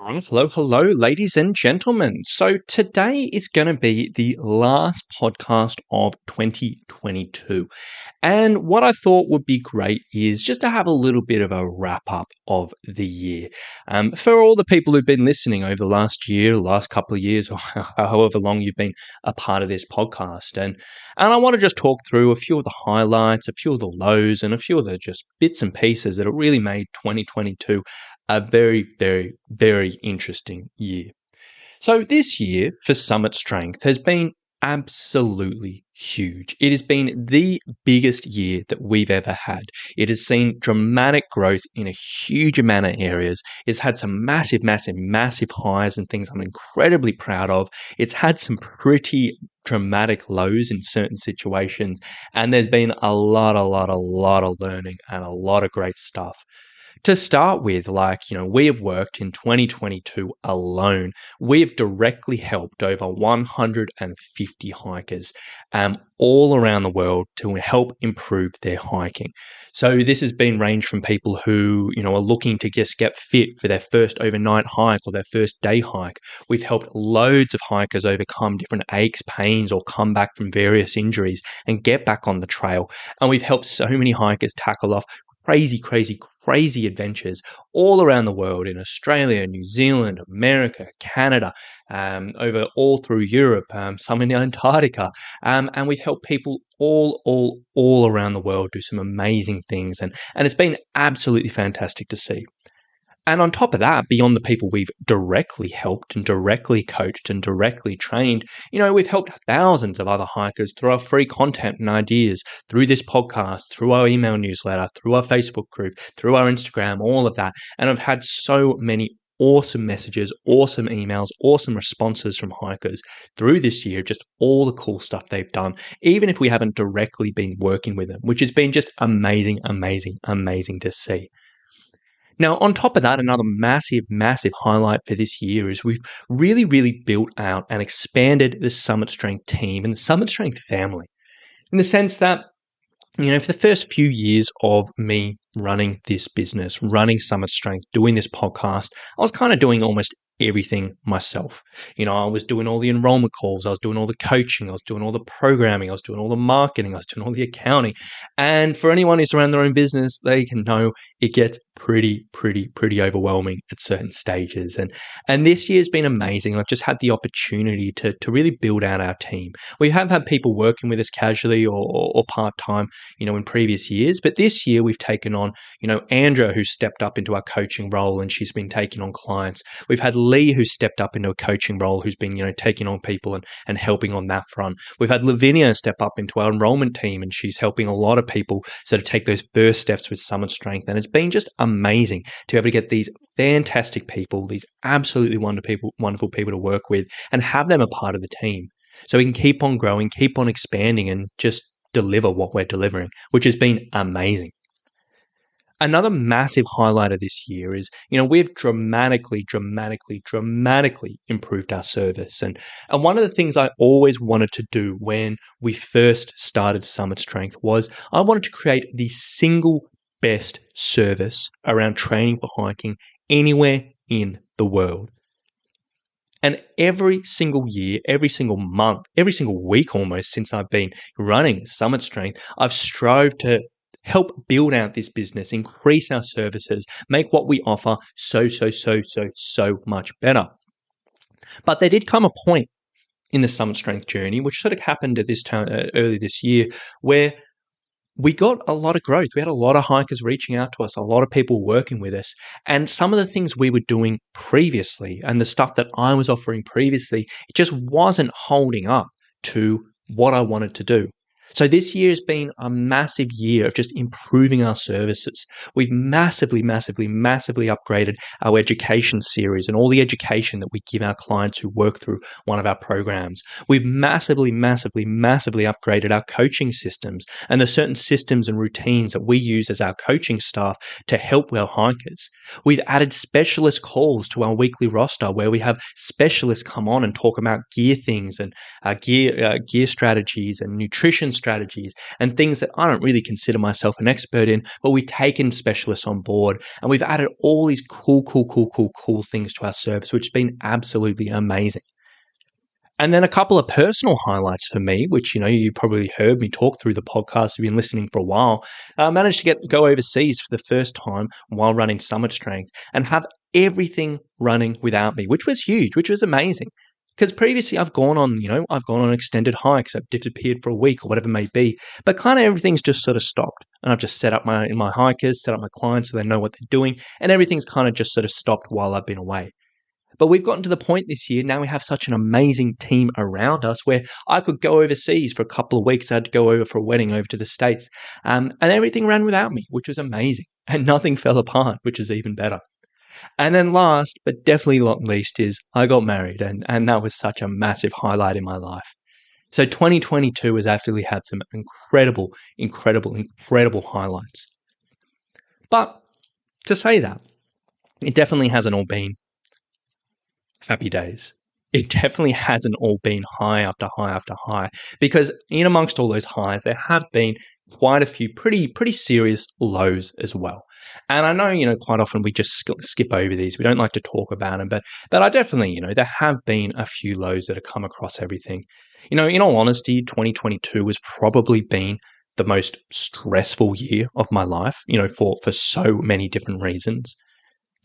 Hello, hello, ladies and gentlemen. So today is going to be the last podcast of 2022. And what I thought would be great is just to have a little bit of a wrap up of the year. For all the people who've been listening over the last year, last couple of years, or however long you've been a part of this podcast. And I want to just talk through a few of the highlights, a few of the lows, and a few of the just bits and pieces that have really made 2022 a very, very, very interesting year. So this year for Summit Strength has been absolutely huge. It has been the biggest year that we've ever had. It has seen dramatic growth in a huge amount of areas. It's had some massive, massive, massive highs and things I'm incredibly proud of. It's had some pretty dramatic lows in certain situations, and there's been a lot of learning and a lot of great stuff. To start with, we have worked in 2022 alone. We have directly helped over 150 hikers all around the world to help improve their hiking. So this has been ranged from people who, are looking to just get fit for their first overnight hike or their first day hike. We've helped loads of hikers overcome different aches, pains, or come back from various injuries and get back on the trail. And we've helped so many hikers tackle off crazy adventures all around the world in Australia, New Zealand, America, Canada, over all through Europe, some in Antarctica. And we've helped people all around the world do some amazing things. And it's been absolutely fantastic to see. And on top of that, beyond the people we've directly helped and directly coached and directly trained, we've helped thousands of other hikers through our free content and ideas, through this podcast, through our email newsletter, through our Facebook group, through our Instagram, all of that. And I've had so many awesome messages, awesome emails, awesome responses from hikers through this year, just all the cool stuff they've done, even if we haven't directly been working with them, which has been just amazing to see. Now, on top of that, another massive highlight for this year is we've really built out and expanded the Summit Strength team and the Summit Strength family, in the sense that, for the first few years of me running this business, running Summit Strength, doing this podcast, I was kind of doing almost everything myself. I was doing all the enrollment calls, I was doing all the coaching, I was doing all the programming, I was doing all the marketing, I was doing all the accounting. And for anyone who's around their own business, they can know it gets pretty overwhelming at certain stages. And this year's been amazing. I've just had the opportunity to really build out our team. We have had people working with us casually or part-time, in previous years, but this year we've taken on, Andrea, who's stepped up into our coaching role and she's been taking on clients. We've had Lee, who's stepped up into a coaching role, who's been, taking on people and helping on that front. We've had Lavinia step up into our enrollment team, and she's helping a lot of people sort of take those first steps with Summit Strength. And it's been just amazing to be able to get these fantastic people, these absolutely wonderful people to work with, and have them a part of the team. So we can keep on growing, keep on expanding, and just deliver what we're delivering, which has been amazing. Another massive highlight of this year is, we've dramatically improved our service. And one of the things I always wanted to do when we first started Summit Strength was I wanted to create the single best service around training for hiking anywhere in the world. And every single year, every single month, every single week almost since I've been running Summit Strength, I've strived to help build out this business, increase our services, make what we offer so much better. But there did come a point in the Summit Strength journey, which sort of happened at this time early this year, where we got a lot of growth. We had a lot of hikers reaching out to us, a lot of people working with us. And some of the things we were doing previously and the stuff that I was offering previously, it just wasn't holding up to what I wanted to do. So this year has been a massive year of just improving our services. We've massively upgraded our education series and all the education that we give our clients who work through one of our programs. We've massively upgraded our coaching systems and the certain systems and routines that we use as our coaching staff to help our hikers. We've added specialist calls to our weekly roster where we have specialists come on and talk about gear things and gear strategies and nutrition strategies and things that I don't really consider myself an expert in, but we've taken specialists on board and we've added all these cool things to our service, which has been absolutely amazing. And then a couple of personal highlights for me, which, you probably heard me talk through the podcast, you've been listening for a while. I managed to go overseas for the first time while running Summit Strength and have everything running without me, which was huge, which was amazing. Because previously I've gone on extended hikes, I've disappeared for a week or whatever it may be, but kind of everything's just sort of stopped. And I've just set up my hikers, set up my clients so they know what they're doing, and everything's kind of just sort of stopped while I've been away. But we've gotten to the point this year, now we have such an amazing team around us where I could go overseas for a couple of weeks. I had to go over for a wedding over to the States, and everything ran without me, which was amazing. And nothing fell apart, which is even better. And then last, but definitely not least, is I got married, and that was such a massive highlight in my life. So 2022 has actually had some incredible highlights. But to say that, it definitely hasn't all been happy days. It definitely hasn't all been high after high after high, because in amongst all those highs, there have been quite a few pretty serious lows as well. And I know, quite often we just skip over these. We don't like to talk about them, but I definitely, there have been a few lows that have come across everything. In all honesty, 2022 has probably been the most stressful year of my life, for so many different reasons.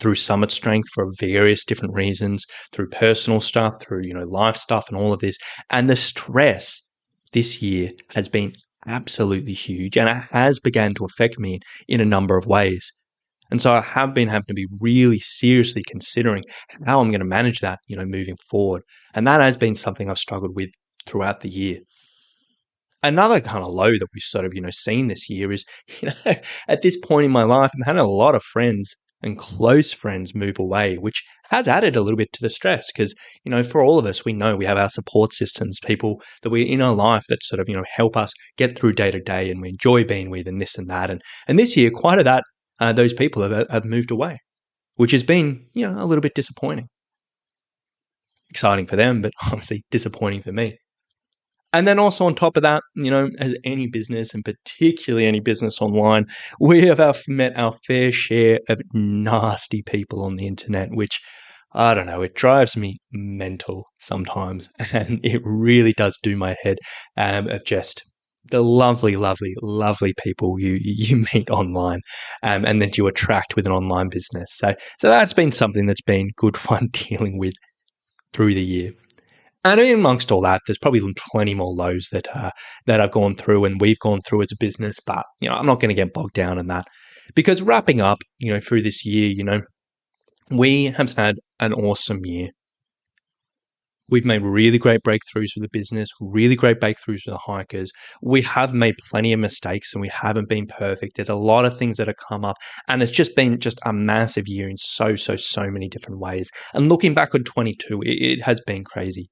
Through Summit Strength for various different reasons, through personal stuff, through, life stuff and all of this. And the stress this year has been absolutely huge, and it has begun to affect me in a number of ways. And so I have been having to be really seriously considering how I'm going to manage that, moving forward. And that has been something I've struggled with throughout the year. Another kind of low that we've sort of, seen this year is, at this point in my life, I'm having a lot of friends and close friends move away, which has added a little bit to the stress because, for all of us, we know we have our support systems, people that we're in our life that sort of, help us get through day to day and we enjoy being with and this and that. And this year, quite a that, those people have moved away, which has been, a little bit disappointing. Exciting for them, but obviously disappointing for me. And then also on top of that, as any business, and particularly any business online, we have met our fair share of nasty people on the internet, which, I don't know, it drives me mental sometimes. And it really does do my head of just the lovely people you meet online and that you attract with an online business. So that's been something that's been good fun dealing with through the year. And in amongst all that, there's probably plenty more lows that I've gone through and we've gone through as a business. But I'm not going to get bogged down in that, because wrapping up, through this year, we have had an awesome year. We've made really great breakthroughs for the business, really great breakthroughs for the hikers. We have made plenty of mistakes and we haven't been perfect. There's a lot of things that have come up, and it's just been a massive year in so many different ways. And looking back on 22, it has been crazy.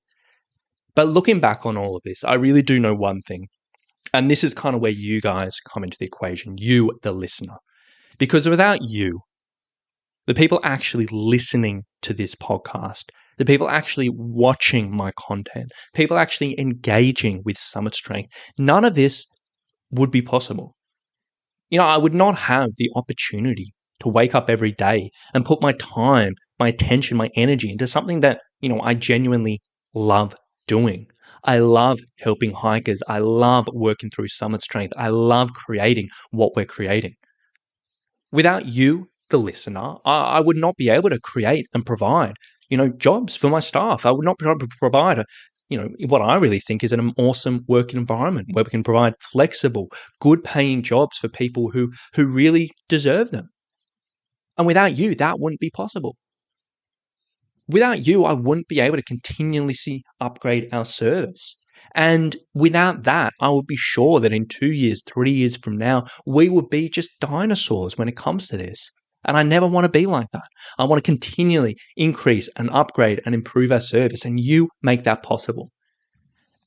But looking back on all of this, I really do know one thing, and this is kind of where you guys come into the equation, you, the listener. Because without you, the people actually listening to this podcast, the people actually watching my content, people actually engaging with Summit Strength, none of this would be possible. I would not have the opportunity to wake up every day and put my time, my attention, my energy into something that, I genuinely love doing. I love helping hikers. I love working through Summit Strength. I love creating what we're creating. Without you, the listener, I would not be able to create and provide, jobs for my staff. I would not be able to provide what I really think is an awesome working environment where we can provide flexible, good paying jobs for people who really deserve them. And without you, that wouldn't be possible. Without you, I wouldn't be able to continuously upgrade our service. And without that, I would be sure that in 2 years, 3 years from now, we would be just dinosaurs when it comes to this. And I never want to be like that. I want to continually increase and upgrade and improve our service, and you make that possible.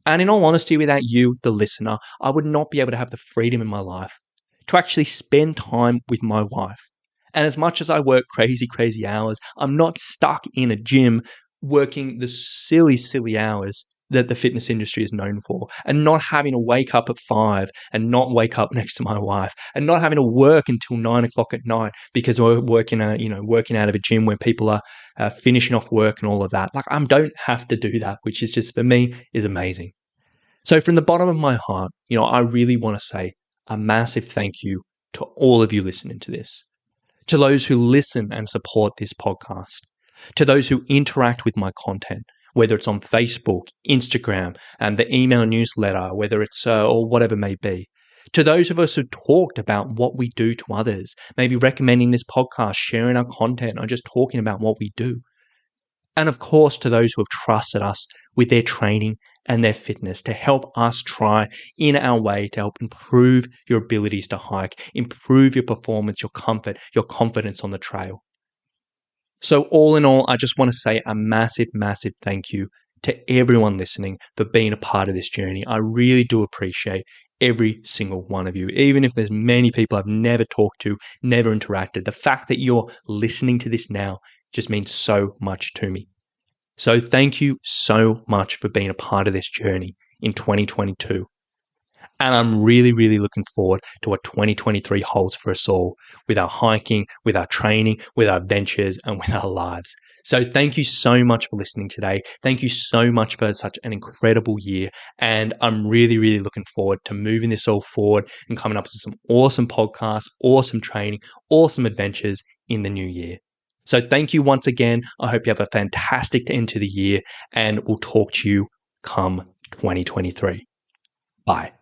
And in all honesty, without you, the listener, I would not be able to have the freedom in my life to actually spend time with my wife. And as much as I work crazy hours, I'm not stuck in a gym working the silly hours that the fitness industry is known for, and not having to wake up at 5 and not wake up next to my wife, and not having to work until 9 o'clock at night because we're working out of a gym where people are finishing off work and all of that. Like, I don't have to do that, which is just, for me, is amazing. So from the bottom of my heart, I really want to say a massive thank you to all of you listening to this, to those who listen and support this podcast, to those who interact with my content, whether it's on Facebook, Instagram, and the email newsletter, whether it's or whatever it may be. To those of us who talked about what we do to others, maybe recommending this podcast, sharing our content, or just talking about what we do. And of course, to those who have trusted us with their training and their fitness to help us try in our way to help improve your abilities to hike, improve your performance, your comfort, your confidence on the trail. So all in all, I just want to say a massive, massive thank you to everyone listening for being a part of this journey. I really do appreciate every single one of you, even if there's many people I've never talked to, never interacted. The fact that you're listening to this now just means so much to me. So thank you so much for being a part of this journey in 2022. And I'm really, really looking forward to what 2023 holds for us all with our hiking, with our training, with our adventures, and with our lives. So thank you so much for listening today. Thank you so much for such an incredible year. And I'm really, really looking forward to moving this all forward and coming up with some awesome podcasts, awesome training, awesome adventures in the new year. So thank you once again. I hope you have a fantastic end to the year, and we'll talk to you come 2023. Bye.